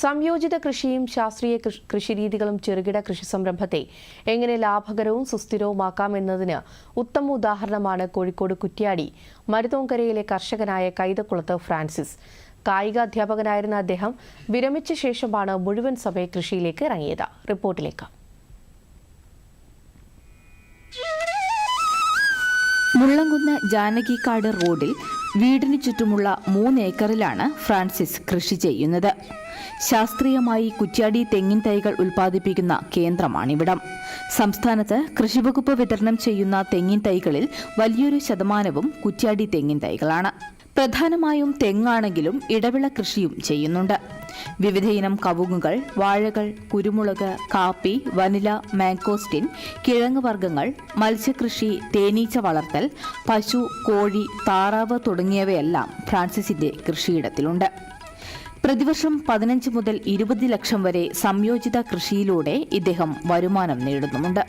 സംയോജിത കൃഷിയും ശാസ്ത്രീയ കൃഷിരീതികളും ചെറുകിട കൃഷി സംരംഭത്തെ എങ്ങനെ ലാഭകരവും സുസ്ഥിരവുമാക്കാമെന്നതിന് ഉത്തമ ഉദാഹരണമാണ് കോഴിക്കോട് കുറ്റ്യാടി മരുതോങ്കരയിലെ കർഷകനായ കൈതക്കുളത്ത് ഫ്രാൻസിസ്. കായിക അധ്യാപകനായിരുന്ന അദ്ദേഹം വിരമിച്ച ശേഷമാണ് മുഴുവൻ സമയ കൃഷിയിലേക്ക് ഇറങ്ങിയത്. റിപ്പോർട്ടിലേക്ക്. മുള്ളംകുന്ന് ജാനകിക്കാട് റോഡിൽ വീടിന് ചുറ്റുമുള്ള 3 ഏക്കറിലാണ് ഫ്രാൻസിസ് കൃഷി ചെയ്യുന്നത്. ശാസ്ത്രീയമായി കുറ്റ്യാടി തെങ്ങിൻ തൈകൾ ഉൽപ്പാദിപ്പിക്കുന്ന കേന്ദ്രമാണിവിടം. സംസ്ഥാനത്ത് കൃഷിവകുപ്പ് വിതരണം ചെയ്യുന്ന തെങ്ങിൻ തൈകളിൽ വലിയൊരു ശതമാനവും കുറ്റ്യാടി തെങ്ങിൻ തൈകളാണ്. പ്രധാനമായും തെങ്ങാണെങ്കിലും ഇടവിള കൃഷിയും ചെയ്യുന്നുണ്ട്. വിവിധയിനം കവുങ്ങുകൾ, വാഴകൾ, കുരുമുളക്, കാപ്പി, വനില, മാംഗോസ്റ്റിൻ, കിഴങ്ങ് വർഗ്ഗങ്ങൾ, മത്സ്യകൃഷി, തേനീച്ച വളർത്തൽ, പശു, കോഴി, താറാവ് തുടങ്ങിയവയെല്ലാം ഫ്രാൻസിസിന്റെ കൃഷിയിടത്തിലുണ്ട്. പ്രതിവർഷം 15 മുതൽ 20 ലക്ഷം വരെ സംയോജിത കൃഷിയിലൂടെ ഇദ്ദേഹം വരുമാനം നേടുന്നുമുണ്ട്.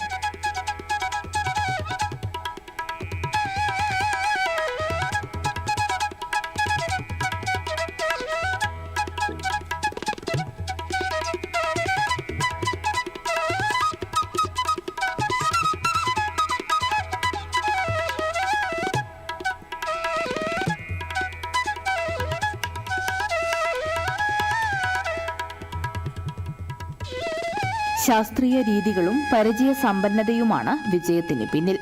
ശാസ്ത്രീയ രീതികളും പരിചയസമ്പന്നതയുമാണ് വിജയത്തിന് പിന്നിൽ.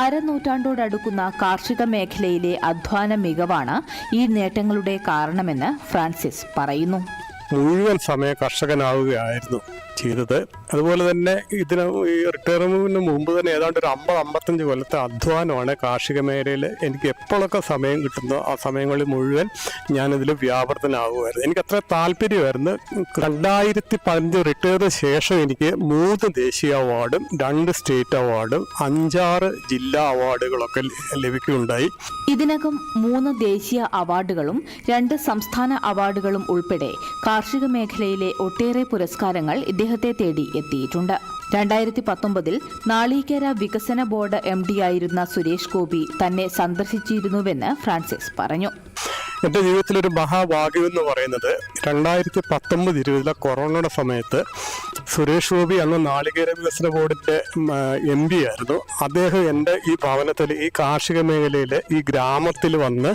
അരനൂറ്റാണ്ടോടടുക്കുന്ന കാർഷിക മേഖലയിലെ അധ്വാന മികവാണ് ഈ നേട്ടങ്ങളുടെ കാരണമെന്ന് ഫ്രാൻസിസ് പറയുന്നു. മുഴുവൻ സമയ കർഷകനാവുകയായിരുന്നു ചെയ്തത്. അതുപോലെ തന്നെ ഇതിന് ഈ റിട്ടയർമെന്റിന് മുമ്പ് തന്നെ ഏതാണ്ട് ഒരു 50-55 കൊല്ലത്തെ അധ്വാനമാണ് കാർഷിക മേഖലയിൽ. എനിക്ക് എപ്പോഴൊക്കെ സമയം കിട്ടുന്നോ ആ സമയങ്ങളിൽ മുഴുവൻ ഞാനിതിൽ വ്യാപൃതനാകുമായിരുന്നു. എനിക്ക് അത്ര താല്പര്യമായിരുന്നു. 2015 റിട്ടയറിന് ശേഷം എനിക്ക് 3 ദേശീയ അവാർഡും 2 സ്റ്റേറ്റ് അവാർഡും 5-6 ജില്ലാ അവാർഡുകളൊക്കെ ലഭിക്കുകയുണ്ടായി. ഇതിനകം 3 ദേശീയ അവാർഡുകളും 2 സംസ്ഥാന അവാർഡുകളും ഉൾപ്പെടെ കാർഷിക മേഖലയിലെ ഒട്ടേറെ പുരസ്കാരങ്ങൾ ഇദ്ദേഹത്തെ തേടി എത്തിയിട്ടുണ്ട്. 2019 നാളികേര വികസന ബോർഡ് MD ആയിരുന്ന സുരേഷ് ഗോപി തന്നെ സന്ദർശിച്ചിരുന്നുവെന്ന് ഫ്രാൻസിസ് പറഞ്ഞു. എൻ്റെ ജീവിതത്തിലൊരു മഹാഭാഗ്യം എന്ന് പറയുന്നത് 2019-20 കൊറോണയുടെ സമയത്ത് സുരേഷ് ഗോപി അന്ന് നാളികേര വികസന ബോർഡിൻ്റെ MD ആയിരുന്നു. അദ്ദേഹം എൻ്റെ ഈ ഭവനത്തിൽ ഈ കാർഷിക മേഖലയിൽ ഈ ഗ്രാമത്തിൽ വന്ന്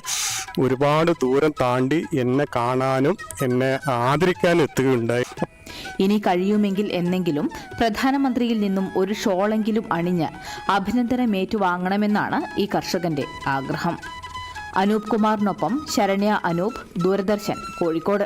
ഒരുപാട് ദൂരം താണ്ടി എന്നെ കാണാനും എന്നെ ആദരിക്കാനും എത്തുകയുണ്ടായി. ഇനി കഴിയുമെങ്കിൽ എന്നെങ്കിലും പ്രധാനമന്ത്രിയിൽ നിന്നും ഒരു ഷോളെങ്കിലും അണിഞ്ഞ് അഭിനന്ദനമേറ്റുവാങ്ങണമെന്നാണ് ഈ കർഷകന്റെ ആഗ്രഹം. അനൂപ് കുമാറിനൊപ്പം ശരണ്യ അനൂപ്, ദൂരദർശൻ, കോഴിക്കോട്.